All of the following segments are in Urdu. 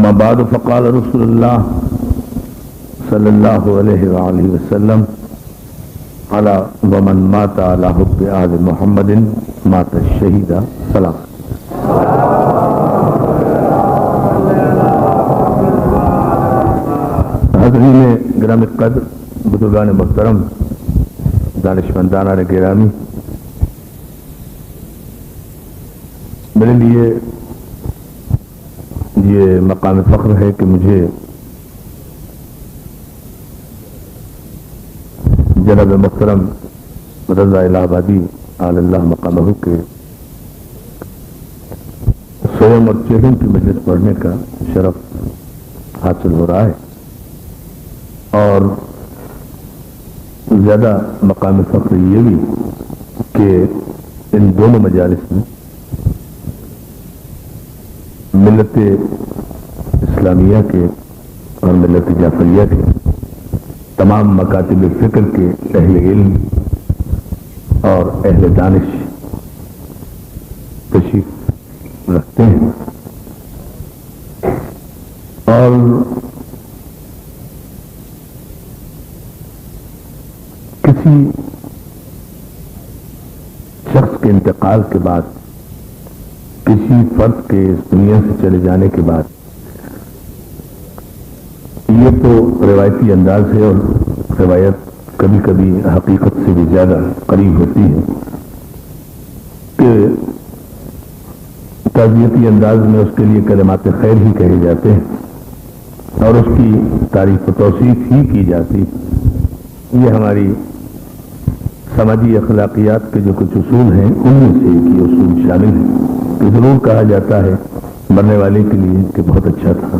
اما بعد فقال رسول اللہ صلی اللہ علیہ وآلہ وسلم علی ومن مات علی حب آل محمد مات الشہید سلام. حاضرین گرامی قدر، بزرگان محترم، دانشمندان گرامی، میرے لیے یہ مقام فخر ہے کہ مجھے جناب محترم رضا الہ آبادی علی اللہ مقامہ کے سوم اور چہرم کی مجلس پڑھنے کا شرف حاصل ہو رہا ہے، اور زیادہ مقام فخر یہ بھی کہ ان دونوں مجالس میں ملت اسلامیہ کے اور ملت جعفریہ کے تمام مکاتب فکر کے اہل علم اور اہل دانش تشریف رکھتے ہیں، اور کسی شخص کے انتقال کے بعد، کسی فرد کے اس دنیا سے چلے جانے کے بعد، یہ تو روایتی انداز ہے اور روایت کبھی کبھی حقیقت سے بھی زیادہ قریب ہوتی ہے کہ تعزیتی انداز میں اس کے لیے کلمات خیر ہی کہے جاتے ہیں اور اس کی تعریف و توصیف ہی کی جاتی. یہ ہماری سماجی اخلاقیات کے جو کچھ اصول ہیں ان میں سے ایک یہ اصول شامل ہے کہ ضرور کہا جاتا ہے مرنے والے کے لیے کہ بہت اچھا تھا.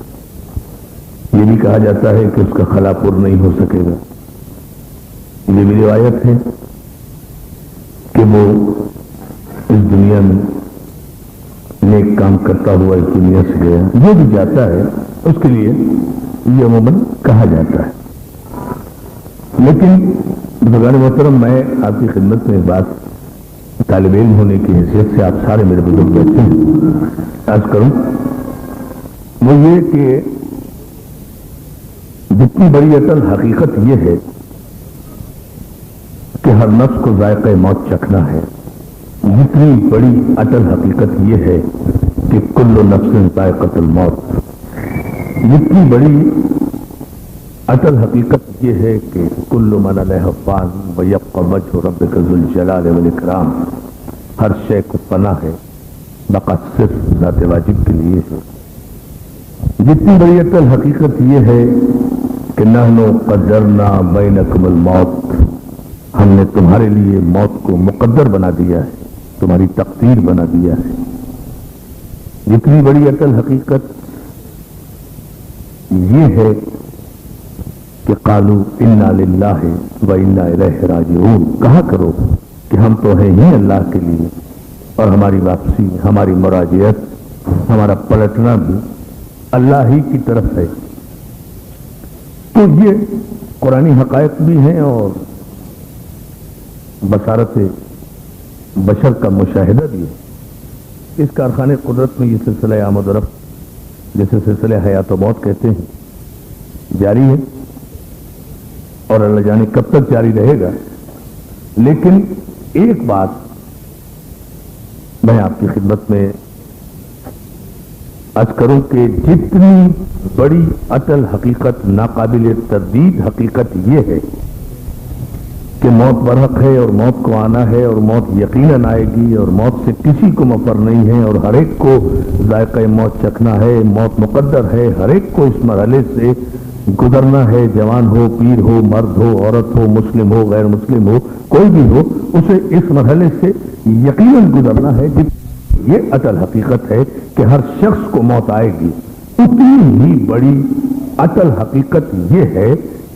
یہ بھی کہا جاتا ہے کہ اس کا خلا پر نہیں ہو سکے گا. یہ بھی روایت ہے کہ وہ اس دنیا میں نیک کام کرتا ہوا اس دنیا سے گیا. جو بھی جاتا ہے اس کے لیے یہ عموماً کہا جاتا ہے. لیکن بزرگان محترم، میں آپ کی خدمت میں بات طالب علم ہونے کی حیثیت سے آپ سارے میرے بزرگ بیٹھے ہیں عرض کروں، وہ یہ کہ جتنی بڑی اٹل حقیقت یہ ہے کہ ہر نفس کو ذائقہ موت چکھنا ہے، جتنی بڑی اٹل حقیقت یہ ہے کہ کل نفس ذائقۃ الموت، جتنی بڑی اٹل حقیقت یہ ہے کہ کل من علیہ فان ویبقی وجہ ربک ذو الجلال والاکرام، ہر شے کو پناہ ہے، بقا صرف ذات واجب کے لیے ہے. جتنی بڑی اٹل حقیقت یہ ہے کہ نحن قدرنا بینکم الموت، ہم نے تمہارے لیے موت کو مقدر بنا دیا ہے، تمہاری تقدیر بنا دیا ہے. جتنی بڑی اٹل حقیقت یہ ہے کہ قالوا انا للہ و انا الیہ راجعون، کہا کرو کہ ہم تو ہیں ہی اللہ کے لیے اور ہماری واپسی، ہماری مراجعت، ہمارا پلٹنا بھی اللہ ہی کی طرف ہے. تو یہ قرآنی حقائق بھی ہیں اور بصارت بشر کا مشاہدہ بھی ہے. اس کارخانے قدرت میں یہ سلسلہ آمد و رفت، جیسے سلسلہ حیات و موت کہتے ہیں، جاری ہے اور اللہ جانے کب تک جاری رہے گا. لیکن ایک بات میں آپ کی خدمت میں عرض کروں کہ جتنی بڑی اٹل حقیقت، ناقابل تردید حقیقت یہ ہے کہ موت برحق ہے اور موت کو آنا ہے اور موت یقیناً آئے گی اور موت سے کسی کو مفر نہیں ہے اور ہر ایک کو ذائقہ موت چکھنا ہے، موت مقدر ہے، ہر ایک کو اس مرحلے سے گزرنا ہے، جوان ہو، پیر ہو، مرد ہو، عورت ہو، مسلم ہو، غیر مسلم ہو، کوئی بھی ہو، اسے اس مرحلے سے یقیناً گزرنا ہے. یہ اٹل حقیقت ہے کہ ہر شخص کو موت آئے گی. اتنی ہی بڑی اٹل حقیقت یہ ہے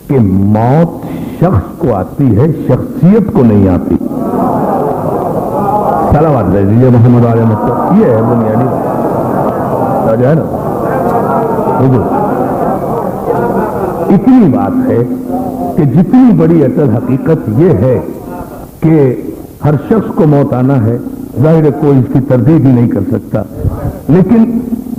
کہ موت شخص کو آتی ہے، شخصیت کو نہیں آتی. صلوات علیہ محمد علیہ وسلم، یہ ہے بنیادی بات ہے نا. اتنی بات ہے کہ جتنی بڑی اٹل حقیقت یہ ہے کہ ہر شخص کو موت آنا ہے، ظاہر ہے کوئی اس کی تردید ہی نہیں کر سکتا. لیکن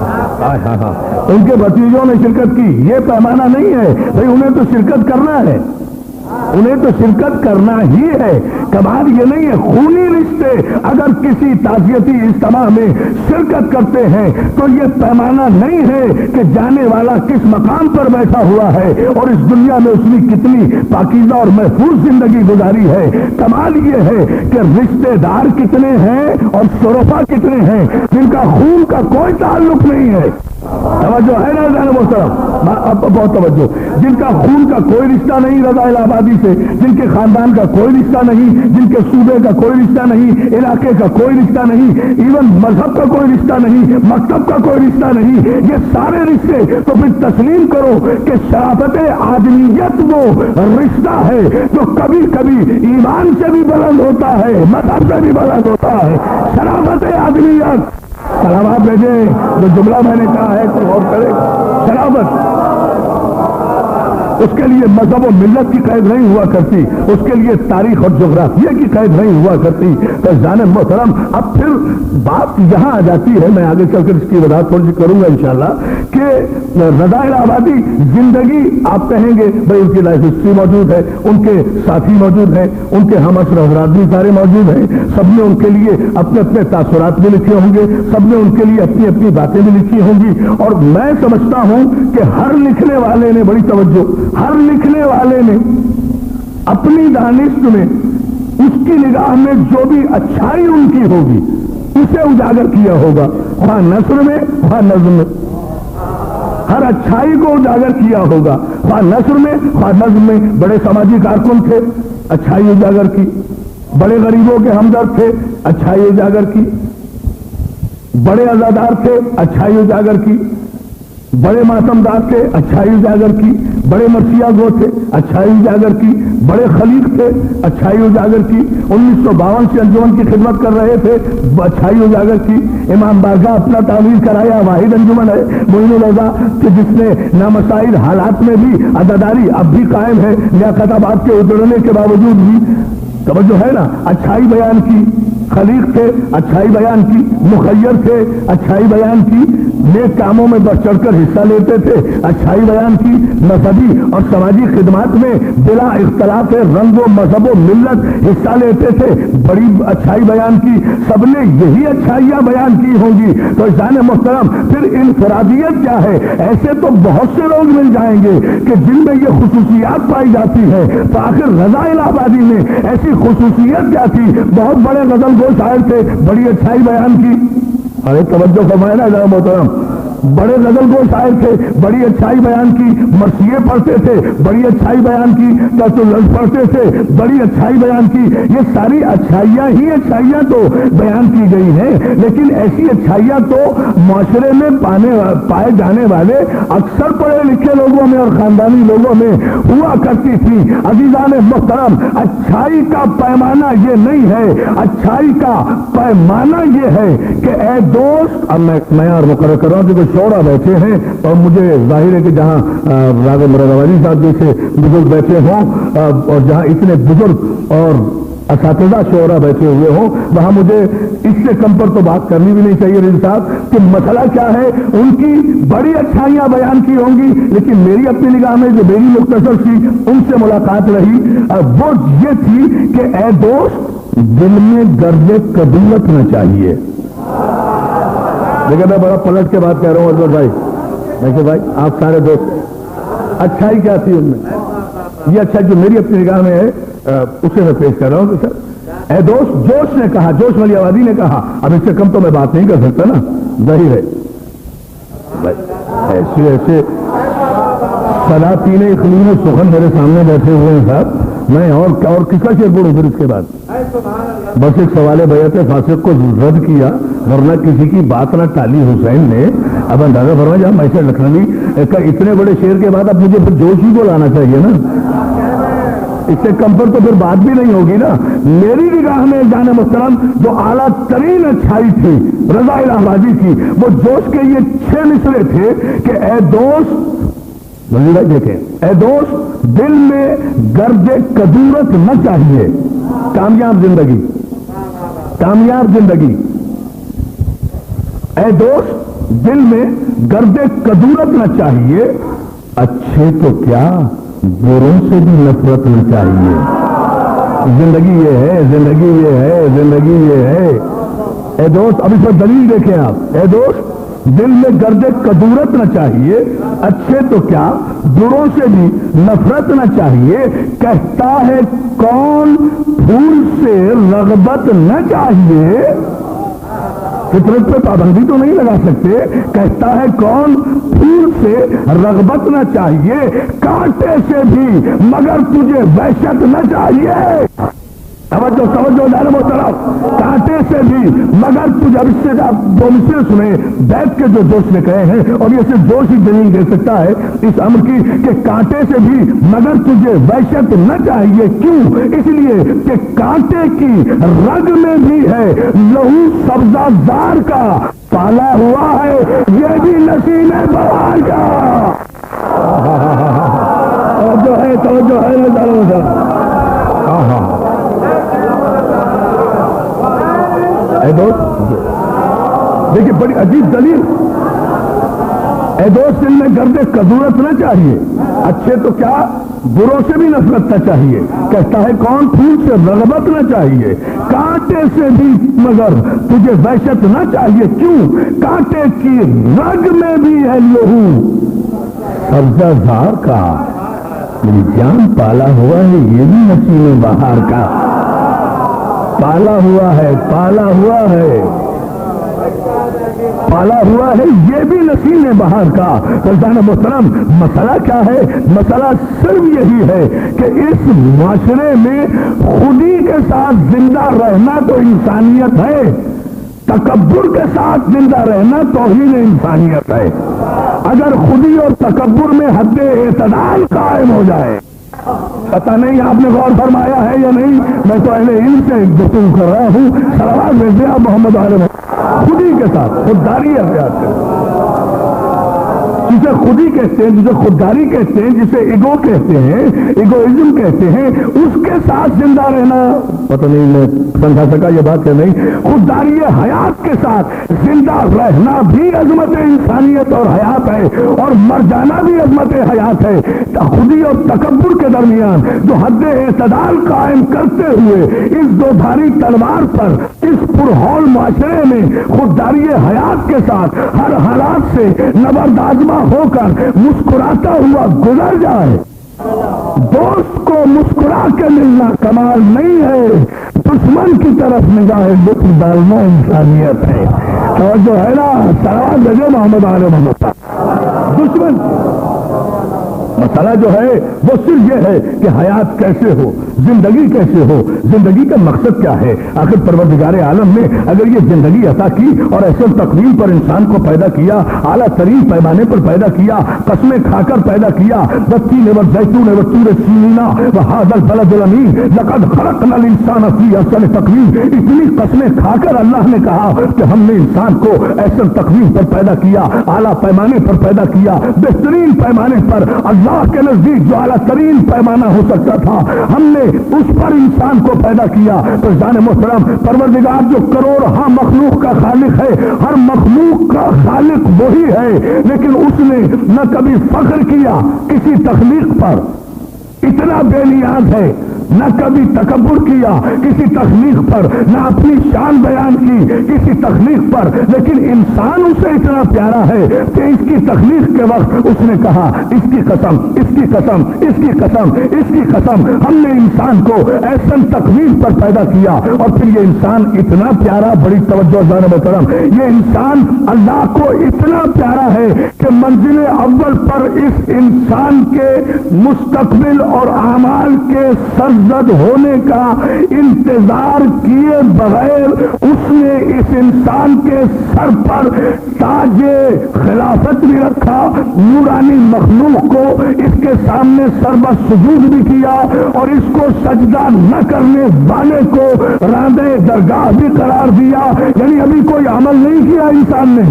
ہاں ان کے بھتیجوں نے شرکت کی، یہ پیمانہ نہیں ہے بھائی انہیں تو شرکت کرنا ہے، انہیں تو شرکت کرنا ہی ہے۔ کمال یہ نہیں ہے خونی رشتے اگر کسی تعزیتی اجتماع میں شرکت کرتے ہیں تو یہ پیمانہ نہیں ہے کہ جانے والا کس مقام پر بیٹھا ہوا ہے اور اس دنیا میں اس نے کتنی پاکیزہ اور محفوظ زندگی گزاری ہے۔ کمال یہ ہے کہ رشتے دار کتنے ہیں اور شرفا کتنے ہیں جن کا خون کا کوئی تعلق نہیں ہے۔ توجہ ہے نا جانا محترم، بہت توجہ، جن کا خون کا کوئی رشتہ نہیں رضا الہ آبادی سے، جن کے خاندان کا کوئی رشتہ نہیں، جن کے صوبے کا کوئی رشتہ نہیں، علاقے کا کوئی رشتہ نہیں، ایون مذہب کا کوئی رشتہ نہیں، مکتب کا کوئی رشتہ نہیں، یہ سارے رشتے تو پھر تسلیم کرو کہ شرافت آدمیت وہ رشتہ ہے جو کبھی کبھی ایمان سے بھی بلند ہوتا ہے، مذہب سے بھی بلند ہوتا ہے۔ شرافت آدمیت، سلامات بھیجے جو جملہ میں نے کہا ہے تو غور کرے، شرافت اس کے لیے مذہب و ملت کی قید نہیں ہوا کرتی، اس کے لیے تاریخ اور جغرافیہ کی قید نہیں ہوا کرتی۔ تو جان محترم اب پھر بات یہاں آ جاتی ہے، میں آگے چل کر اس کی وضاحت تھوڑی سی کروں گا انشاءاللہ، کہ رضا الہ آبادی زندگی آپ کہیں گے بھائی ان کی لائف ہسٹری موجود ہے، ان کے ساتھی موجود ہیں، ان کے ہم عصر حضرات بھی سارے موجود ہیں، سب نے ان کے لیے اپنے اپنے تاثرات بھی لکھے ہوں گے، سب نے ان کے لیے اپنی اپنی باتیں بھی لکھی ہوں گی، اور میں سمجھتا ہوں کہ ہر لکھنے والے نے، بڑی توجہ، ہر لکھنے والے نے اپنی دانش میں اس کی نگاہ میں جو بھی اچھائی ان کی ہوگی اسے اجاگر کیا ہوگا، خواہ نثر میں خواہ نظم میں، ہر اچھائی کو اجاگر کیا ہوگا، خواہ نثر میں خواہ نظم میں۔ بڑے سماجی کارکن تھے، اچھائی اجاگر کی، بڑے غریبوں کے ہمدرد تھے، اچھائی اجاگر کی، بڑے عزادار تھے، اچھائی اجاگر کی، بڑے ماتمدار تھے، اچھائی اجاگر کی، بڑے مرثیہ گو تھے، اچھائی اجاگر کی، بڑے خلیق تھے، اچھائی اجاگر کی، 1952 سے انجمن کی خدمت کر رہے تھے، اچھائی اجاگر کی۔ امام بارگاہ اپنا تعمیر کرایا واحد انجمن ہے معین الرضا کہ جس نے نامسائل حالات میں بھی عزاداری اب بھی قائم ہے، لیاقت آباد کے اجڑنے کے باوجود بھی، توجہ ہے نا، اچھائی بیان کی، خلیق تھے، اچھائی بیان کی، مخیر تھے، اچھائی بیان کی، نیک کاموں میں بڑھ چڑھ کر حصہ لیتے تھے، اچھائی بیان کی، مذہبی اور سماجی خدمات میں بلا اختلاف رنگ و مذہب و ملت حصہ لیتے تھے، بڑی اچھائی بیان کی۔ سب نے یہی اچھائیاں بیان کی ہوں گی، تو جان محترم پھر انفرادیت کیا ہے؟ ایسے تو بہت سے لوگ مل جائیں گے کہ جن میں یہ خصوصیات پائی جاتی ہے، تو آخر رضا الہ آبادی میں ایسی خصوصیت کیا تھی؟ بہت بڑے غزل گو شاعر تھے، بڑی اچھائی بیان کی، ارے توجہ فرمائے نا ذرا محترم، بڑے غزل گو شاعر تھے، بڑی اچھائی بیان کی، مرثیے پڑھتے تھے، بڑی اچھائی بیان کی، تسلسل پڑھتے تھے، بڑی اچھائی بیان کی۔ یہ ساری اچھائیاں ہی اچھائیاں تو بیان کی گئی ہیں، لیکن ایسی اچھائیاں تو معاشرے میں پائے جانے والے اکثر پڑھے لکھے لوگوں میں اور خاندانی لوگوں میں ہوا کرتی تھی۔ عزیزان محترم، اچھائی کا پیمانہ یہ نہیں ہے، اچھائی کا پیمانہ یہ ہے کہ اے دوست، اب میں معیار مقرر کر رہا ہوں کہ شعرا بیٹھے ہیں اور مجھے ظاہر ہے کہ جہاں راغب مراد آبادی صاحب جیسے بزرگ بیٹھے ہوں اور جہاں اتنے بزرگ اور اساتذہ شعرا بیٹھے ہوئے ہوں، وہاں مجھے اس سے کم پر تو بات کرنی بھی نہیں چاہیے رضی صاحب کہ مسئلہ کیا ہے۔ ان کی بڑی اچھائیاں بیان کی ہوں گی، لیکن میری اپنی نگاہ میں جو میری مختصر سی ان سے ملاقات رہی وہ یہ تھی کہ اے دوست، دل میں گرد قبولت نہ چاہیے۔ لیکن میں بڑا پلٹ کے بات کہہ رہا ہوں اجمل بھائی، میں کہ بھائی آپ سارے دوست، اچھائی کیا تھی ان میں؟ یہ اچھائی جو میری اپنی نگاہ میں ہے اسے میں پیش کر رہا ہوں کہ سر اے دوست، جوش نے کہا، جوش ولی آبادی نے کہا، اب اس سے کم تو میں بات نہیں کر سکتا نا، ظاہر ہے ایسے ایسے سلاطین اقلیم سخن میرے سامنے بیٹھے ہوئے ہیں صاحب، میں اور کس کا شعر پڑھوں پھر اس کے بعد؟ بس ایک سوال بیعت فاسق کو رد کیا، ورنہ کسی کی بات نہ ٹالی حسین نے۔ اب اندازہ فرما جہاں میسر لکھنوی کا اتنے بڑے شعر کے بعد اب مجھے پھر جوش ہی کو لانا چاہیے نا، اس سے کم پر تو پھر بات بھی نہیں ہوگی نا۔ میری نگاہ میں جان محترم جو اعلیٰ ترین اچھائی تھی رضا الہ آبادی کی، وہ جوش کے یہ 6 مصرے تھے کہ اے دوست، دیکھیں، اے دوست دل میں گرد کدورت نہ چاہیے، کامیاب زندگی، کامیاب زندگی۔ اے دوست دل میں گرد کدورت نہ چاہیے، اچھے تو کیا بروں سے بھی نفرت نہ چاہیے۔ زندگی یہ ہے، زندگی یہ ہے، زندگی یہ ہے۔ اے دوست اب اس پر دلیل دیکھیں آپ۔ اے دوست دل میں گرد کدورت نہ چاہیے، اچھے تو کیا بروں سے بھی نفرت نہ چاہیے، کہتا ہے کون پھول سے رغبت نہ چاہیے۔ فطرت پہ پابندی تو نہیں لگا سکتے، کہتا ہے کون پھول سے رغبت نہ چاہیے، کانٹے سے بھی مگر تجھے وحشت نہ چاہیے۔ توجہ توجہ جانب و طرف، کانٹے سے بھی مگر تجھے، اب اس سے آپ دو مثالیں سنیں بیت کے جو دوست نے کہے ہیں، اور یہ صرف دوست ہی دلیل دے سکتا ہے اس امر کی کہ کانٹے سے بھی مگر تجھے وحشت نہ چاہیے۔ کیوں؟ اس لیے کہ کانٹے کی رگ میں بھی ہے لہو سبزہ زار کا، پالا ہوا ہے یہ بھی نسیم بہار کا۔ توجہ ہے، توجہ ہے، اے دوست دیکھیے بڑی عجیب دلیل۔ اے دوست دل میں گرد کدورت نہ چاہیے، اچھے تو کیا بروں سے بھی نفرت نہ چاہیے، کہتا ہے کون پھول سے رغبت نہ چاہیے، کانٹے سے بھی مگر تجھے وحشت نہ چاہیے۔ کیوں؟ کانٹے کی رگ میں بھی ہے لہو سبزہ زار کا، میری جان پالا ہوا ہے یہ بھی نسیم بہار کا۔ پالا ہوا ہے، پالا ہوا ہے، پالا ہوا ہے یہ بھی نسیم بہار کا۔ سلطان محترم مسئلہ کیا ہے؟ مسئلہ صرف یہی ہے کہ اس معاشرے میں خودی کے ساتھ زندہ رہنا تو انسانیت ہے، تکبر کے ساتھ زندہ رہنا توہین انسانیت ہے۔ اگر خودی اور تکبر میں حد اعتدال قائم ہو جائے، پتہ نہیں آپ نے غور فرمایا ہے یا نہیں، میں تو اہل علم سے گفتگو کر رہا ہوں، صلوات بھیجیں آپ محمد علیہ خودی کے ساتھ خودداری اختیار کریں، جسے خودی کہتے ہیں، جسے خودداری کہتے ہیں، جسے ایگو کہتے ہیں، ایگوئزم کہتے ہیں، اس کے ساتھ زندہ رہنا، پتہ نہیں میں سمجھا سکا یہ بات ہے نہیں، خودداری حیات کے ساتھ زندہ رہنا بھی عظمت انسانیت اور حیات ہے، اور مر جانا بھی عظمت حیات ہے۔ خودی اور تکبر کے درمیان جو حد اعتدال قائم کرتے ہوئے اس دو دھاری تلوار پر اس پرہول معاشرے میں خودداری حیات کے ساتھ ہر حالات سے نبرد آزما ہو کر مسکراتا ہوا گزر جائے۔ دوست کو مسکرا کے ملنا کمال نہیں ہے، دشمن کی طرف نگاہ لطف ڈالنا انسانیت ہے۔ توجہ ہے نا؟ سلام بھیجے محمد علیہ محمد۔ دشمن مسئلہ جو ہے وہ صرف یہ ہے کہ حیات کیسے ہو، زندگی کیسے ہو، زندگی کا مقصد کیا ہے۔ آخر پروردگار عالم نے اگر یہ زندگی عطا کی اور ایسے تقویم پر انسان کو پیدا کیا، اعلیٰ ترین پیمانے پر پیدا کیا، قسمیں کھا کر پیدا کیا، والتین والزیتون والطور سینینا وہذا البلد الامین لقد خلقنا الانسان فی احسن تقویم، اتنی قسمیں کھا کر اللہ نے کہا کہ ہم نے انسان کو ایسے تقویم پر پیدا کیا، اعلیٰ پیمانے پر پیدا کیا، بہترین پیمانے پر، اللہ کے نزدیک جو اعلیٰ ترین پیمانہ ہو سکتا تھا ہم نے اس پر انسان کو پیدا کیا۔ تو جان محترم پروردگار جو کروڑ ہاں مخلوق کا خالق ہے، ہر مخلوق کا خالق وہی ہے، لیکن اس نے نہ کبھی فخر کیا کسی تخلیق پر، اتنا بے نیاز ہے، نہ کبھی تکبر کیا کسی تخلیق پر، نہ اپنی شان بیان کی کسی تخلیق پر، لیکن انسان اسے اتنا پیارا ہے کہ اس کی تخلیق کے وقت اس نے کہا اس کی قسم، اس کی قسم، اس کی قسم، اس کی قسم، ہم نے انسان کو ایسن تقویم پر پیدا کیا۔ اور پھر یہ انسان اتنا پیارا، بڑی توجہ جان محترم، یہ انسان اللہ کو اتنا پیارا ہے کہ منزل اول پر اس انسان کے مستقبل اور اعمال کے سرزد ہونے کا انتظار کیے بغیر اس نے اس انسان کے سر پر تاج خلافت بھی رکھا، نورانی مخلوق کو اس کے سامنے سربہ سجود بھی کیا، اور اس کو سجدہ نہ کرنے والے کو راندے درگاہ بھی قرار دیا۔ یعنی ابھی کوئی عمل نہیں کیا انسان نے،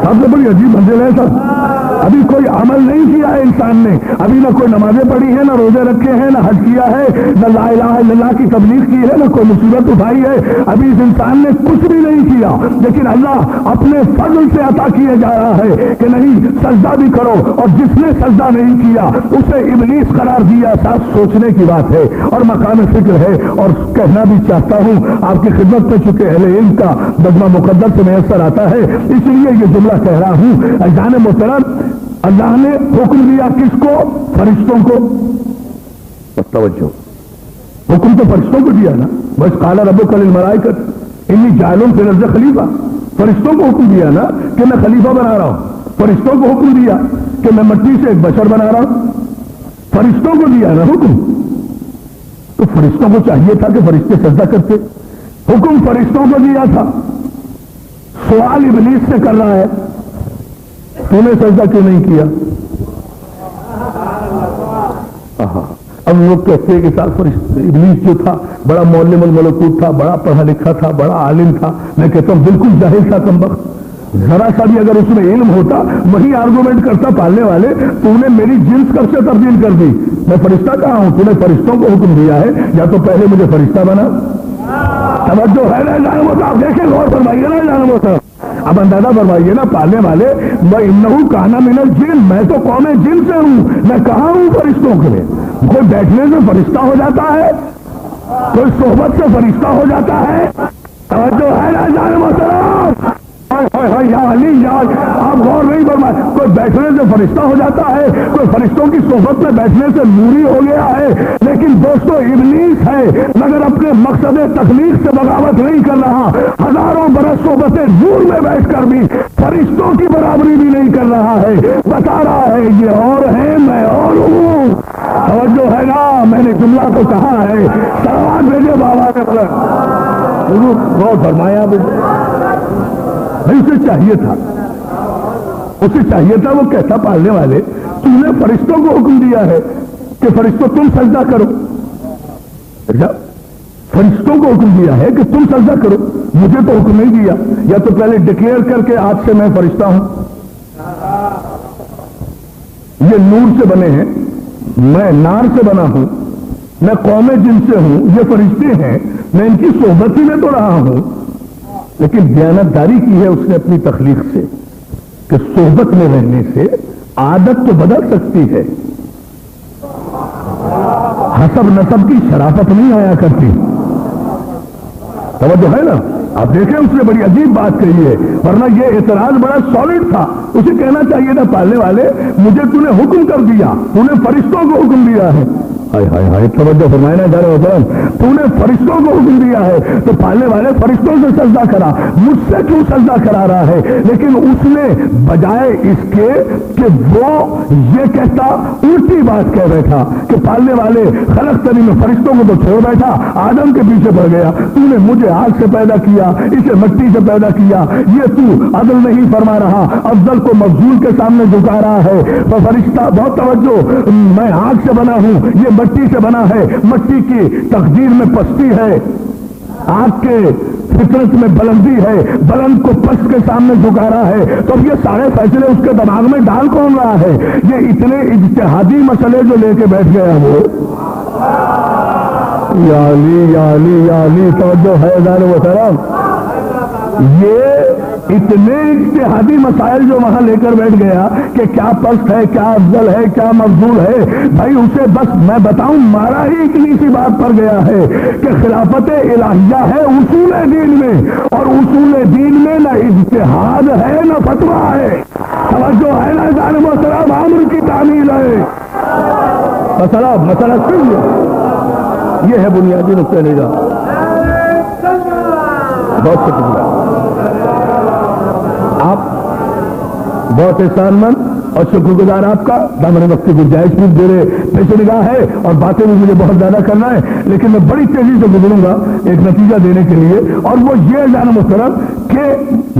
سب سے بڑی عجیب منزل ہے سر۔ ابھی کوئی عمل نہیں کیا ہے انسان نے، ابھی نہ کوئی نمازیں پڑھی ہیں، نہ روزے رکھے ہیں، نہ حج کیا ہے، نہ لا الہ الا اللہ کی تبلیغ کی ہے، نہ کوئی مصیبت اٹھائی ہے، ابھی اس انسان نے کچھ بھی نہیں کیا، لیکن اللہ اپنے فضل سے عطا کیے جا رہا ہے کہ نہیں سجدہ بھی کرو، اور جس نے سجدہ نہیں کیا اسے ابلیس قرار دیا۔ ساتھ سوچنے کی بات ہے اور مقام فکر ہے، اور کہنا بھی چاہتا ہوں آپ کی خدمت میں، چونکہ اہل علم کا بجمہ مقدر سے میسر آتا ہے، اس لیے یہ جملہ کہہ رہا ہوں۔ جان محترم، اللہ نے حکم دیا کس کو؟ فرشتوں کو۔ توجہ، حکم تو فرشتوں کو دیا نا، بس قال ربک للملائکۃ انی جاعل فی الارض خلیفہ، فرشتوں کو حکم دیا نا کہ میں خلیفہ بنا رہا ہوں، فرشتوں کو حکم دیا کہ میں مٹی سے ایک بشر بنا رہا ہوں، فرشتوں کو دیا نا حکم، تو فرشتوں کو چاہیے تھا کہ فرشتے سجدہ کرتے، حکم فرشتوں کو دیا تھا۔ سوال ابلیس سے کر رہا ہے تو نے سجدہ کیوں نہیں کیا؟ اب لوگ کہتے ہیں کہ صاحب ابلیس جو تھا بڑا معلم الملکوت تھا، بڑا پڑھا لکھا تھا، بڑا عالم تھا، میں کہتا ہوں بالکل جاہل تھا کمبخت، ذرا سا بھی اگر اس میں علم ہوتا وہی آرگومنٹ کرتا پالنے والے، تو نے میری جنس کب سے تبدیل کر دی، میں فرشتہ کہاں ہوں، تو نے فرشتوں کو حکم دیا ہے یا تو پہلے مجھے فرشتہ بنا۔ توجہ ہے نا جانب ہوتا، آپ دیکھیں غور فرمائیے نا جانب ہوتا، اب اندازہ فرمائیے نا پالنے والے، وَإِنَّهُ كَانَ مِنَ الْجِنِّ، میں تو قوم جن سے ہوں، میں کہاں ہوں فرشتوں کے لیے؟ کوئی بیٹھنے سے فرشتہ ہو جاتا ہے، کوئی صحبت سے فرشتہ ہو جاتا ہے، توجہ ہے نا جانب محترم، یا علی یا آپ غور نہیں فرمائے، کوئی بیٹھنے سے فرشتہ ہو جاتا ہے، کوئی فرشتوں کی صحبت میں بیٹھنے سے نوری ہو گیا ہے، لیکن دوستو ابلیس ہے مگر اپنے مقصد تخلیق سے بغاوت نہیں کر رہا، ہزاروں برس صحبت نور میں بیٹھ کر بھی فرشتوں کی برابری بھی نہیں کر رہا ہے، بتا رہا ہے یہ اور ہے میں اور ہوں۔ توجہ ہے نا، میں نے جملہ تو کہا ہے، سلام بھیجے بابا نے غور فرمایا، اسے چاہیے تھا، اسے چاہیے تھا، وہ کہتا پالنے والے تم نے فرشتوں کو حکم دیا ہے کہ فرشتوں تم سجدہ کرو، فرشتوں کو حکم دیا ہے کہ تم سجدہ کرو، مجھے تو حکم نہیں دیا، یا تو پہلے ڈکلیئر کر کے آج سے میں فرشتہ ہوں، یہ نور سے بنے ہیں، میں نار سے بنا ہوں، میں قوم جن سے ہوں، یہ فرشتے ہیں، میں ان کی صحبت ہی میں تو رہا ہوں، لیکن دیانتداری کی ہے اس نے اپنی تخلیق سے کہ صحبت میں رہنے سے عادت تو بدل سکتی ہے، حسب نسب کی شرافت نہیں آیا کرتی۔ توجہ ہے نا، آپ دیکھیں اس نے بڑی عجیب بات کہی ہے، ورنہ یہ اعتراض بڑا سالڈ تھا، اسے کہنا چاہیے تھا پالنے والے مجھے تو نے حکم کر دیا، تو نے فرشتوں کو حکم دیا ہے، توجہ فرمائنا جا رہے ہو، تو نے فرشتوں کو حکم دیا ہے تو پالنے والے فرشتوں سے سجدہ کرا، مجھ سے کیوں سجدہ کرا رہا ہے؟ لیکن اس نے بجائے اس کے کہ وہ یہ کہتا الٹی بات کہہ بیٹھا کہ پالنے والے خلقتنی میں فرشتوں کو تو چھوڑ بیٹھا، آدم کے پیچھے پڑ گیا، تو نے مجھے آگ سے پیدا کیا، اسے مٹی سے پیدا کیا، یہ تو عدل نہیں فرما رہا، افضل کو مفضول کے سامنے جھکا رہا ہے، تو فرشتہ بہت توجہ، میں آگ سے بنا ہوں، یہ مٹی سے بنا ہے، مٹی کی تقدیر میں پستی ہے، آگ کے فطرت میں بلندی ہے، بلند کو پست کے سامنے جھکا رہا ہے، تو یہ سارے فیصلے اس کے دماغ میں ڈال کون رہا ہے؟ یہ اتنے اجتہادی مسئلے جو لے کے بیٹھ گیا وہ، یا علی یا علی یا علی، توجہ ہے ذرا محترم، یہ اتنے اجتہادی مسائل جو وہاں لے کر بیٹھ گیا کہ کیا پست ہے، کیا افضل ہے، کیا مفضول ہے، بھائی اسے بس میں بتاؤں مارا ہی اتنی سی بات پر گیا ہے کہ خلافت الہیہ ہے اصول دین میں، اور اصول دین میں نہ اجتہاد ہے نہ فتویٰ ہے، توجہ ہے نا جان محترم، امر کی تعمیل ہے، مسئلہ یہ ہے بنیادی نقطہ نگاہ۔ بہت شکریہ، آپ بہت احسان مند اور شکر گزار آپ کا، دامن وقت کی گنجائش بھی میرے پیش نگاہ ہے اور باتیں بھی مجھے بہت زیادہ کرنا ہے، لیکن میں بڑی تیزی سے گزروں گا ایک نتیجہ دینے کے لیے، اور وہ یہ جان محترم کہ کہ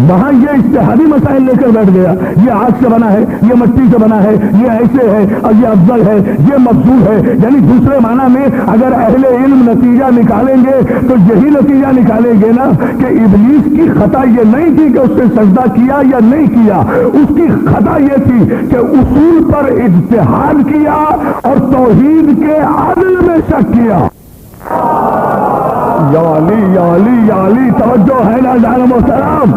وہاں یہ اجتہادی مسائل لے کر بیٹھ گیا، یہ آگ سے بنا ہے، یہ مٹی سے بنا ہے، یہ ایسے ہے اور یہ افضل ہے، یہ مفضول ہے، یعنی دوسرے معنی میں اگر اہل علم نتیجہ نکالیں گے تو یہی نتیجہ نکالیں گے نا کہ ابلیس کی خطا یہ نہیں تھی کہ اس نے سجدہ کیا یا نہیں کیا، اس کی خطا یہ تھی کہ اصول پر اجتہاد کیا اور توحید کے عدل میں شک کیا۔ یا علی یا علی یا علی، توجہ ہے نا جان محترم؟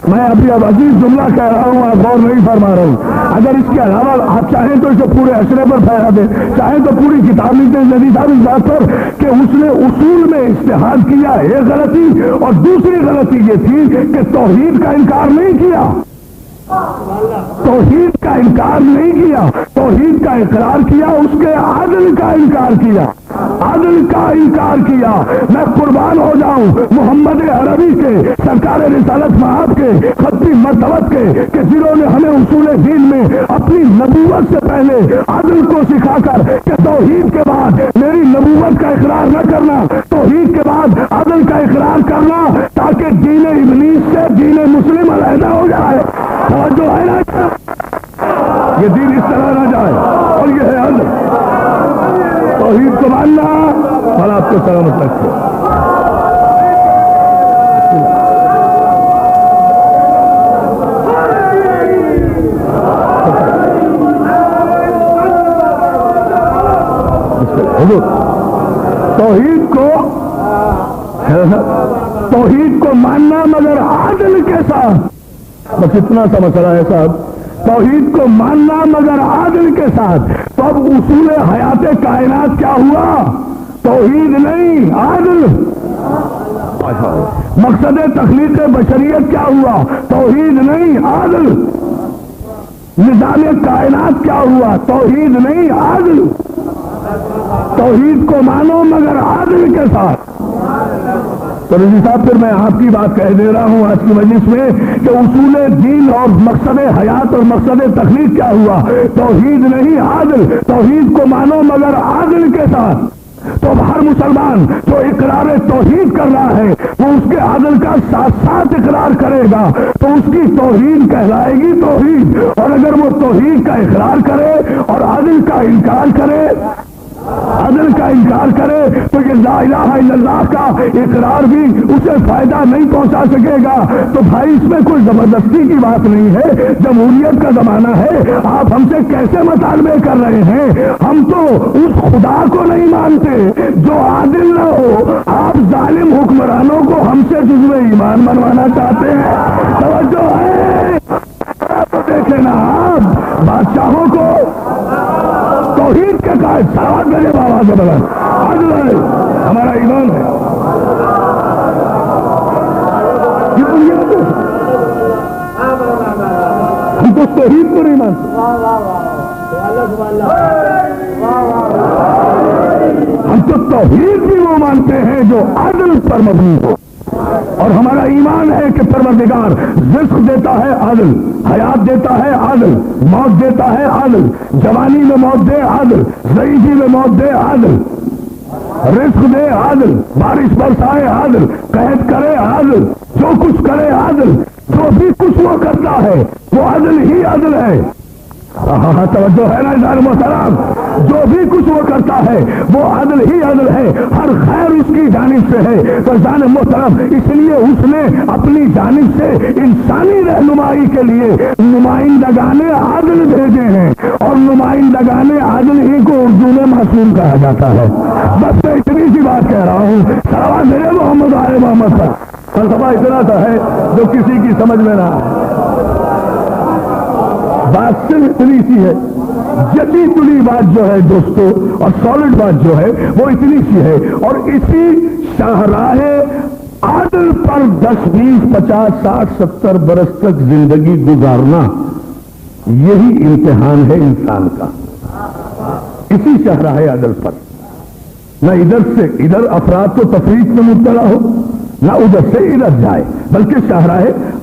میں ابھی اب عزیز جملہ کہہ رہا ہوں، آپ غور نہیں فرما رہا ہوں۔ اگر اس کے علاوہ آپ چاہیں تو اسے پورے اشرے پر پھیلا دیں، چاہیں تو پوری کتاب لکھ دیں جدید صاحب اس بات پر کہ اس نے اصول میں اجتہاد کیا، ایک غلطی، اور دوسری غلطی یہ تھی کہ توحید کا انکار نہیں کیا، توحید کا انکار نہیں کیا، توحید کا اقرار کیا، اس کے عدل کا انکار کیا، عدل کا انکار کیا۔ میں قربان ہو جاؤں محمد عربی کے، سرکار رسالت مآب کے، خطی مرتبت کے، کہ جنہوں نے ہمیں اصول دین میں اپنی نبوت سے پہلے عدل کو سکھا کر کہ توحید کے بعد میری نبوت کا اقرار نہ کرنا، توحید کے بعد عدل کا اقرار کرنا، تاکہ دین ابلیس سے دین مسلم علیحدہ ہو جائے۔ جو ہے نا یہ دین اس طرح نہ جائے، اور یہ ہے عدل، توحید کو ماننا اور آپ کو سلامت رکھے۔ توحید کو ماننا مگر عدل کے ساتھ، بس اتنا سا مسئلہ ہے صاحب، توحید کو ماننا مگر عادل کے ساتھ۔ تو اب اصول حیات کائنات کیا ہوا؟ توحید نہیں، عادل۔ مقصد تخلیق بشریت کیا ہوا؟ توحید نہیں، عادل۔ نظام کائنات کیا ہوا؟ توحید نہیں، عادل۔ توحید کو مانو مگر عادل کے ساتھ۔ تو رضی صاحب پھر میں آپ کی بات کہہ دے رہا ہوں آج کی مجلس میں کہ اصول دین اور مقصد حیات اور مقصد تخلیق کیا ہوا؟ توحید نہیں، عادل۔ توحید کو مانو مگر عادل کے ساتھ۔ تو ہر مسلمان جو اقرار توحید کر رہا ہے وہ اس کے عدل کا ساتھ ساتھ اقرار کرے گا تو اس کی توحید کہلائے گی توحید، اور اگر وہ توحید کا اقرار کرے اور عدل کا انکار کرے، عدل کا انکار کرے تو یہ لا الہ الا اللہ کا اقرار بھی اسے فائدہ نہیں پہنچا سکے گا۔ تو بھائی اس میں کوئی زبردستی کی بات نہیں ہے، جمہوریت کا زمانہ ہے، آپ ہم سے کیسے مطالبے کر رہے ہیں؟ ہم تو اس خدا کو نہیں مانتے جو عادل نہ ہو، آپ ظالم حکمرانوں کو ہم سے جزو ایمان بنوانا چاہتے ہیں۔ توجہ ہے تو دیکھیں نا آپ بادشاہوں کو توحید کے قائد سلوات میرے بابا کے بغیر عدل ہے، ہمارا ایمان ہے۔ ہم تو توحید کو نہیں مانتے، ہم تو توحید بھی وہ مانتے ہیں جو عدل پر مبنی ہو، اور ہمارا ایمان ہے کہ پروردگار رزق دیتا ہے عدل، حیات دیتا ہے عدل، موت دیتا ہے عدل، جوانی میں موت دے عدل، ضعیفی میں موت دے عدل، رزق دے عدل، بارش برسائے عدل، قحط کرے عدل، جو کچھ کرے عدل، جو بھی کچھ وہ کرتا ہے وہ عدل ہی عدل ہے۔ ہاں توجہ ہے نا جان محترم، جو بھی کچھ وہ کرتا ہے وہ عدل ہی عدل ہے، ہر خیر اس کی جانب سے ہے۔ تو جان محترم اس لیے اس نے اپنی جانب سے انسانی رہنمائی کے لیے نمائندگان عدل بھیجے ہیں، اور نمائندگان عدل ہی کو اردو میں معصوم کہا جاتا ہے۔ بس میں اتنی سی بات کہہ رہا ہوں، سلام میرے محمد آل محمد پر۔ فلسفہ اتنا سا ہے جو کسی کی سمجھ میں نہ آئے، بات صرف اتنی سی ہے، جدی تلی بات جو ہے دوستو اور سالڈ بات جو ہے وہ اتنی سی ہے، اور اسی شاہراہ عدل پر 10 20 50 60 70 برس تک زندگی گزارنا یہی امتحان ہے انسان کا۔ اسی شاہراہ عدل پر نہ ادھر سے ادھر افراد کو تفریق میں مبتلا ہو، نہ ادھر سے ادھر جائے، بلکہ شاہراہ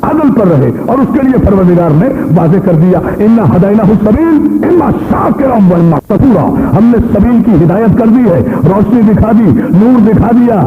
عدل پر رہے، اور اس کے لیے پروردگار نے واضح کر دیا انا ہدیناہ السبیل اما شاکرا و اما کفورا۔ ہم نے سبیل کی ہدایت کر دی ہے، روشنی دکھا دی، نور دکھا دیا،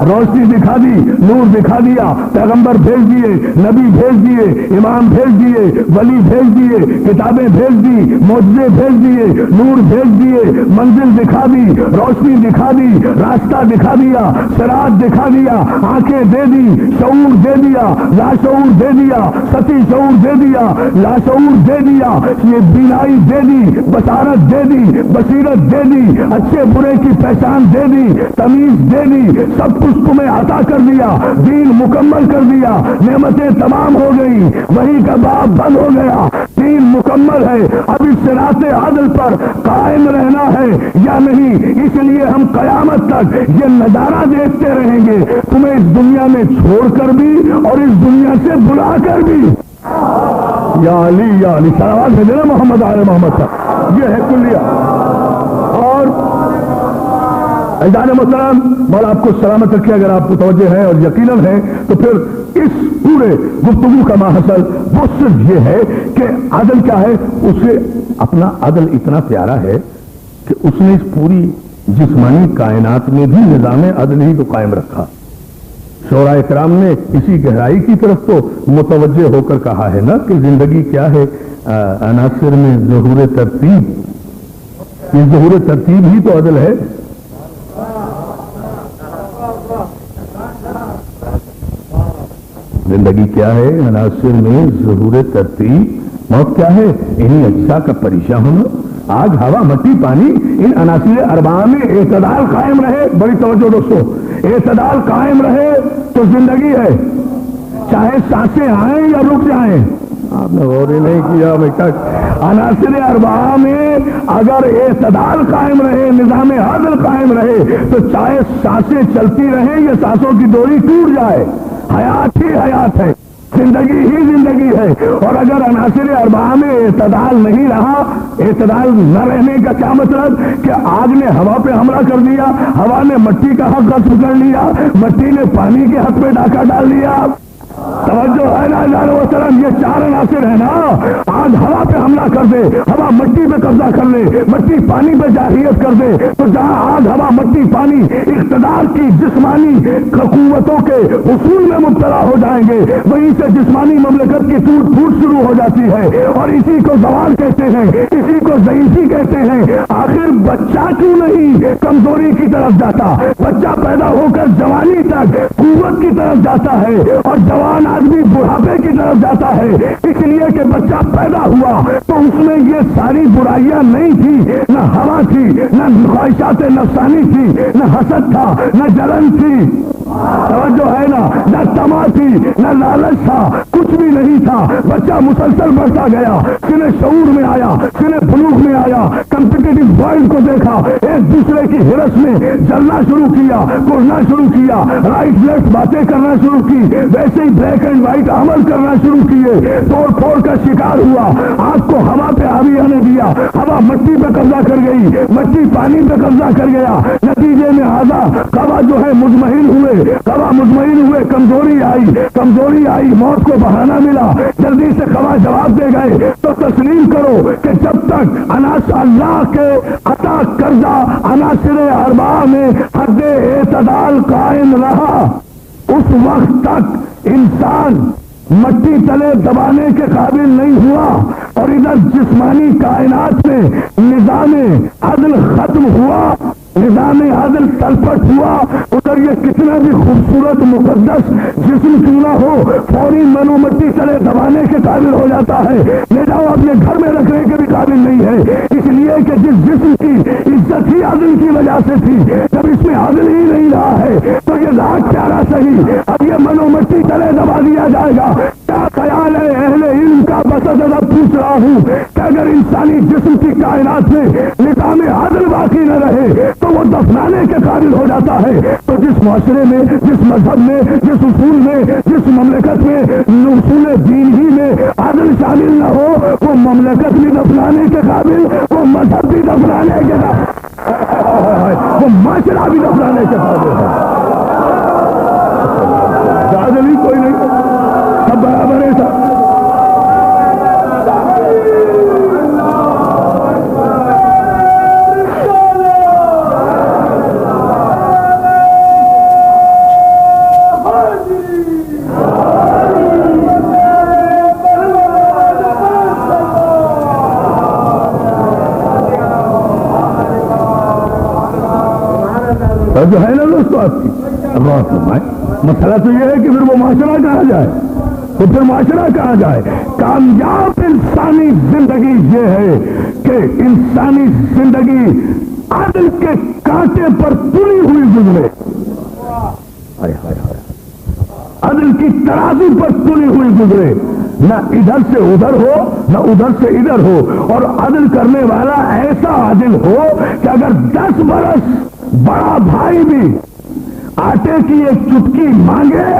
روشنی دکھا دی، نور دکھا دیا، پیغمبر بھیج دیے، نبی بھیج دیے، امام بھیج دیے، ولی بھیج دیے، کتابیں بھیج دی، معجزے بھیج دیے، نور بھیج دیے، منزل دکھا دی، روشنی دکھا دی، راستہ دکھا دیا، صراط دکھا دیا، آنکھیں دے دی، شعور دے دیا، لاشعور دے دیا، ستی شعور دے دیا، لاشعور دے دیا، یہ بینائی دے دی، بصارت دے دی، بصیرت دے دی، اچھے برے کی پہچان دے دی، تمیز دے دی، سب کچھ تمہیں عطا کر دیا، دین مکمل کر دیا، نعمتیں تمام ہو گئی، وہی کا باب بند ہو گیا، دین مکمل ہے، اب اس صراط عدل پر قائم رہنا ہے یا نہیں، اس لیے ہم قیامت تک یہ نظارہ دیکھتے رہیں گے، تمہیں اس دنیا میں چھوڑ کر بھی اور اس دنیا سے بلا کر بھی۔ یا علی صلوات ہے دینا محمد آل محمد صاحب، یہ ہے کلیہ۔ اور اجداد محترم مولا آپ کو سلامت رکھے، اگر آپ متوجہ ہیں اور یقیناً ہیں تو پھر اس پورے گفتگو کا ماحصل وہ صرف یہ ہے کہ عدل کیا ہے، اسے اپنا عدل اتنا پیارا ہے کہ اس نے اس پوری جسمانی کائنات میں بھی نظام عدل ہی کو قائم رکھا۔ شعراء کرام نے اسی گہرائی کی طرف تو متوجہ ہو کر کہا ہے نا کہ زندگی کیا ہے، عناصر میں ظہور ترتیب، یہ ظہور ترتیب ہی تو عدل ہے۔ زندگی کیا ہے، عناصر میں ظہور ترتیب، موت کیا ہے، انہیں اجزاء کا پریشاں ہونا، آگ ہوا مٹی پانی، ان عناصر اربعہ میں اعتدال قائم رہے۔ بڑی توجہ دوستو، اعتدال قائم رہے تو زندگی ہے، چاہے سانسیں آئیں یا رک جائیں۔ آپ نے غور ہی نہیں کیا بیٹا، عناصر اربعہ میں اگر اعتدال قائم رہے، نظام عدل قائم رہے تو چاہے سانسیں چلتی رہیں یا سانسوں کی ڈوری ٹوٹ جائے، حیات ہی حیات ہے، زندگی ہی زندگی ہے۔ اور اگر عناصر اربعہ میں اعتدال نہیں رہا، اعتدال نہ رہنے کا کیا مطلب کہ آگ نے ہوا پہ حملہ کر دیا، ہوا نے مٹی کا حق غصب کر لیا، مٹی نے پانی کے حق پہ ڈاکہ ڈال لیا۔ توجہ ہے نا جان وسلم، یہ چار عناصر ہے نا، آج ہوا پہ حملہ کر دے، ہوا مٹی پہ قبضہ کر لے، مٹی پانی پہ جاہلیت کر دے، تو جہاں آج ہوا مٹی پانی اقتدار کی جسمانی قوتوں کے حصول میں مبتلا ہو جائیں گے، وہیں سے جسمانی مملکت کی ٹوٹ پھوٹ شروع ہو جاتی ہے، اور اسی کو زوال کہتے ہیں، اسی کو ضعیفی کہتے ہیں۔ آخر بچہ کیوں نہیں کمزوری کی طرف جاتا؟ بچہ پیدا ہو کر جوانی تک قوت کی طرف جاتا ہے، اور جوان آدمی بڑھاپے کی طرف جاتا ہے، اس لیے کہ بچہ پیدا ہوا تو اس میں یہ ساری برائیاں نہیں تھی، نہ ہوا تھی، نہ خواہشات نفسانی تھی، نہ حسد تھا، نہ جلن تھی، توجہ ہے نا، نہ طمع تھی، نہ لالچ تھا، کچھ بھی نہیں تھا۔ بچہ مسلسل بڑھتا گیا، سنے شعور میں آیا، سنے بلوغ میں آیا، کمپٹیٹو ورلڈ کو دیکھا، ایک دوسرے کی ہرس میں جلنا شروع کیا، کڑنا شروع کیا، رائٹ لیفٹ باتیں کرنا شروع کی، ویسے ہی بلیک اینڈ وائٹ عمل کرنا شروع کیے، توڑ پھوڑ کا شکار ہوا، آگ کو ہوا پہ حاوی ہونے دیا، ہوا مٹی پہ قبضہ کر گئی، مٹی پانی پہ قبضہ کر گیا، نتیجے میں آزا قوا جو ہے مطمئن ہوئے، قوا مطمئن ہوئے، کمزوری آئی، موت کو بہانہ ملا، جلدی سے قوا جواب دے گئے۔ تو تسلیم کرو کہ جب تک عناصر اللہ کے عطا کردہ عناصر اربعہ میں حد اعتدال قائم رہا، اس وقت تک انسان مٹی تلے دبانے کے قابل نہیں ہوا، اور ادھر جسمانی کائنات میں نظام عدل ختم ہوا، نظام عدل تلپٹ ہوا، ادھر یہ کتنا بھی خوبصورت مقدس جسم کیوں نہ ہو فوری منو مٹی تلے دبانے کے قابل ہو جاتا ہے، لے جاؤ اپنے گھر میں رکھنے کے بھی قابل نہیں ہے، اس لیے کہ جس جسم کی عزت ہی عدل کی وجہ سے تھی، جب اس میں عدل ہی نہیں رہا ہے تو یہ ذات پیارا صحیح، اب یہ منو مٹی تلے دبا دیا جائے گا۔ کیا خیال ہے اہل علم کا؟ بس اب پوچھ رہا ہوں کہ اگر انسانی جسم کی کائنات میں نظام عدل باقی نہ رہے تو وہ دفنانے کے قابل ہو جاتا ہے، تو جس معاشرے میں، جس مذہب میں، جس اصول میں، جس مملکت میں اصول دین ہی میں عدل شامل نہ ہو، وہ مملکت بھی دفنانے کے قابل، وہ مذہب بھی دفنانے کے قابل، وہ معاشرہ بھی دفنانے کے قابل ہے۔ عدل ہی کوئی نہیں، سب برابر ہے سب۔ اس وقت کی؟ غور فرمائے، مسئلہ تو یہ ہے کہ پھر وہ معاشرہ کہاں جائے، تو پھر معاشرہ کہاں جائے؟ کامیاب انسانی زندگی یہ ہے کہ انسانی زندگی عدل کے کانٹے پر تلی ہوئی گزرے، عدل کی ترازو پر تلی ہوئی گزرے، نہ ادھر سے ادھر ہو نہ ادھر سے ادھر ہو، اور عدل کرنے والا ایسا عادل ہو کہ اگر 10 برس بڑا بھائی بھی آٹے کی ایک چٹکی مانگے،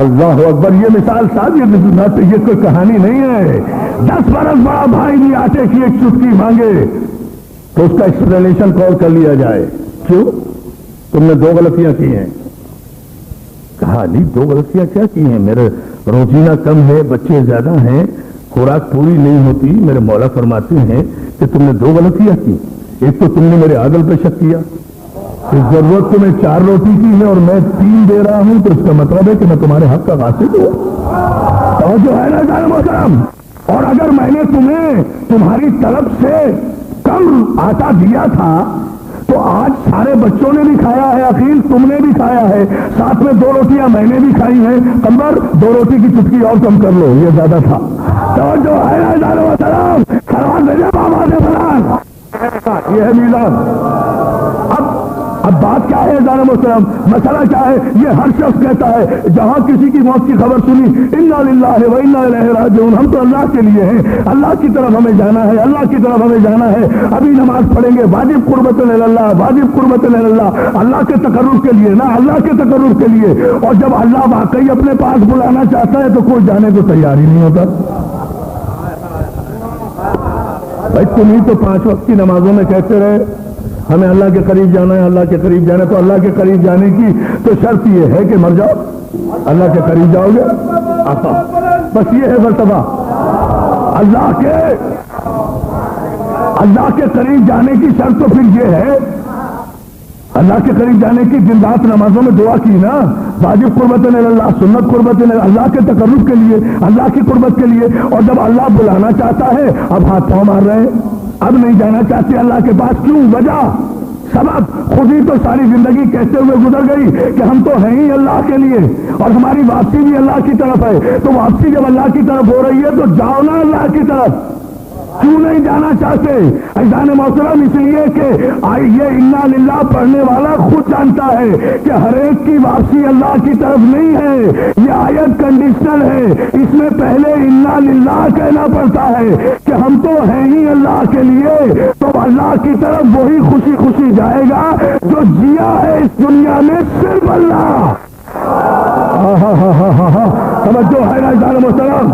اللہ اکبر، یہ مثال صاحب یہ کوئی کہانی نہیں ہے، 10 برس بڑا بھائی بھی آٹے کی ایک چٹکی مانگے تو اس کا ایکسپلینیشن کال کر لیا جائے، کیوں؟ تم نے 2 غلطیاں کی ہیں۔ کہا نہیں 2 غلطیاں کیا کی ہیں، میرے روزینہ کم ہے، بچے زیادہ ہیں، خوراک پوری نہیں ہوتی، میرے مولا فرماتے ہیں کہ تم نے 2 غلطیاں کی، ایک تو تم نے میرے عدل پہ شک کیا، ضرورت تمہیں 4 روٹی کی ہے اور میں 3 دے رہا ہوں، تو اس کا مطلب ہے کہ میں تمہارے حق کا غاصب ہوں، اور جو ہے نا جان محترم، اور اگر میں نے تمہیں تمہاری طرف سے کم آٹا دیا تھا تو آج سارے بچوں نے بھی کھایا ہے، عقیل تم نے بھی کھایا ہے، ساتھ میں 2 روٹیاں میں نے بھی کھائی ہیں، قمر 2 روٹی کی چٹکی اور کم کر لو، یہ زیادہ تھا، تو جو ہے نا جان محترم، خراب بھیجا بابا نے فلان، یہ ہے میزان۔ اب بات کیا ہے جان محترم، مسئلہ کیا ہے؟ یہ ہر شخص کہتا ہے جہاں کسی کی موت کی خبر سنی انا للہ و انا الیہ راجعون، ہم تو اللہ کے لیے ہیں، اللہ کی طرف ہمیں جانا ہے، اللہ کی طرف ہمیں جانا ہے، ابھی نماز پڑھیں گے، واجب قربت اللہ، واجب قربت اللہ، اللہ کے تقرب کے لیے، نہ اللہ کے تقرب کے لیے، اور جب اللہ واقعی اپنے پاس بلانا چاہتا ہے تو کوئی جانے کو تیار ہی نہیں ہوتا۔ بھائی تم ہی تو 5 وقت کی نمازوں میں کہتے رہے ہمیں اللہ کے قریب جانا ہے، اللہ کے قریب جانا ہے، تو اللہ کے قریب جانے کی تو شرط یہ ہے کہ مر جاؤ، اللہ کے قریب جاؤ گے، بس یہ ہے فلسفہ۔ اللہ کے قریب جانے کی شرط تو پھر یہ ہے، اللہ کے قریب جانے کی دن رات نمازوں میں دعا کی نا، واجب قربت اللہ، سنت قربت اللہ کے تقرب کے لیے، اللہ کی قربت کے لیے، اور جب اللہ بلانا چاہتا ہے اب ہاتھ پاؤں مار رہے ہیں، اب نہیں جانا چاہتے اللہ کے پاس، کیوں؟ وجہ سبب خود ہی تو ساری زندگی کہتے ہوئے گزر گئی کہ ہم تو ہیں ہی اللہ کے لیے اور ہماری واپسی بھی اللہ کی طرف ہے، تو واپسی جب اللہ کی طرف ہو رہی ہے تو جاؤ نا اللہ کی طرف، کیوں نہیں جانا چاہتے؟ عزیزان محترم، اس لیے کہ یہ انا للہ پڑھنے والا خود جانتا ہے کہ ہر ایک کی واپسی اللہ کی طرف نہیں ہے، یہ آیت کنڈیشنل ہے، اس میں پہلے انا للہ کہنا پڑتا ہے کہ ہم تو ہیں ہی اللہ کے لیے، تو اللہ کی طرف وہی خوشی خوشی جائے گا جو جیا ہے اس دنیا میں صرف اللہ۔ توجہ ہے نا عزیزان محترم،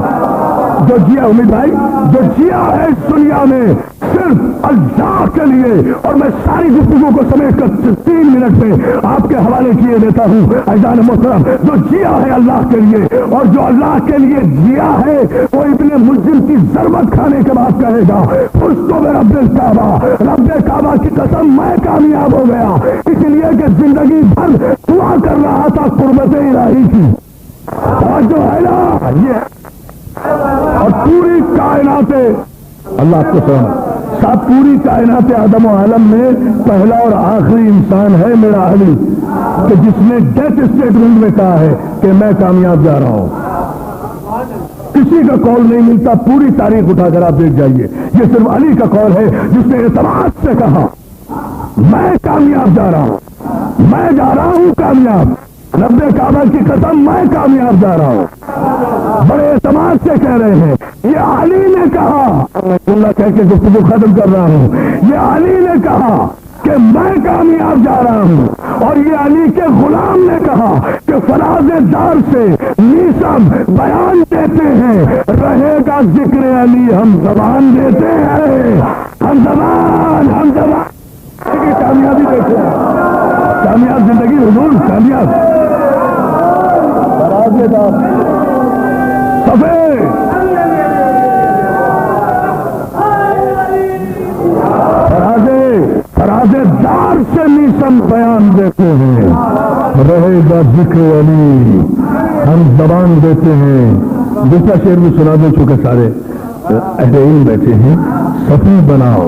جو جیا امید بھائی، جو جیا ہے اس دنیا میں صرف اللہ کے لیے، اور میں ساری گفتگو کو سمیٹ کر 3 منٹ میں آپ کے حوالے کیے دیتا ہوں عزیزان محترم، جو جیا ہے اللہ کے لیے اور جو اللہ کے لیے جیا ہے وہ ابن ملزم کی ضربت کھانے کے بعد کہے گا فزتو برب الکعبہ، رب کعبہ کی قسم میں کامیاب ہو گیا، اس لیے کہ زندگی بھر دعا کر رہا تھا قربت الہی کی، اور جو ہے نا یہ اور پوری کائنات اللہ کو سلام صاحب، پوری کائنات آدم و عالم میں پہلا اور آخری انسان ہے میرا علی کہ جس نے ڈیتھ اسٹیٹمنٹ میں کہا ہے کہ میں کامیاب جا رہا ہوں، کسی کا قول نہیں ملتا، پوری تاریخ اٹھا کر آپ دیکھ جائیے، یہ صرف علی کا قول ہے جس نے اعتماد سے کہا میں کامیاب جا رہا ہوں، میں جا رہا ہوں کامیاب، رب کعبہ کی قسم میں کامیاب جا رہا ہوں، بڑے اعتماد سے کہہ رہے ہیں، یہ علی نے کہا، اللہ کہہ کے گفتگو ختم کر رہا ہوں، یہ علی نے کہا کہ میں کامیاب جا رہا ہوں، اور یہ علی کے غلام نے کہا کہ فراز دار سے نیسم بیان دیتے ہیں، رہے گا ذکر علی ہم زبان دیتے ہیں، ہم زبان کی کامیابی دیتے ہیں، کامیاب زندگی حضور کامیاب فراز دار سفید فراز دار سے نیسم بیان دیتے ہیں، رہے گا ذکر علی ہم زبان دیتے ہیں۔ دوسرا شعر بھی سنا دو چونکہ سارے اہل علم بیٹھے ہیں، صفی بناؤ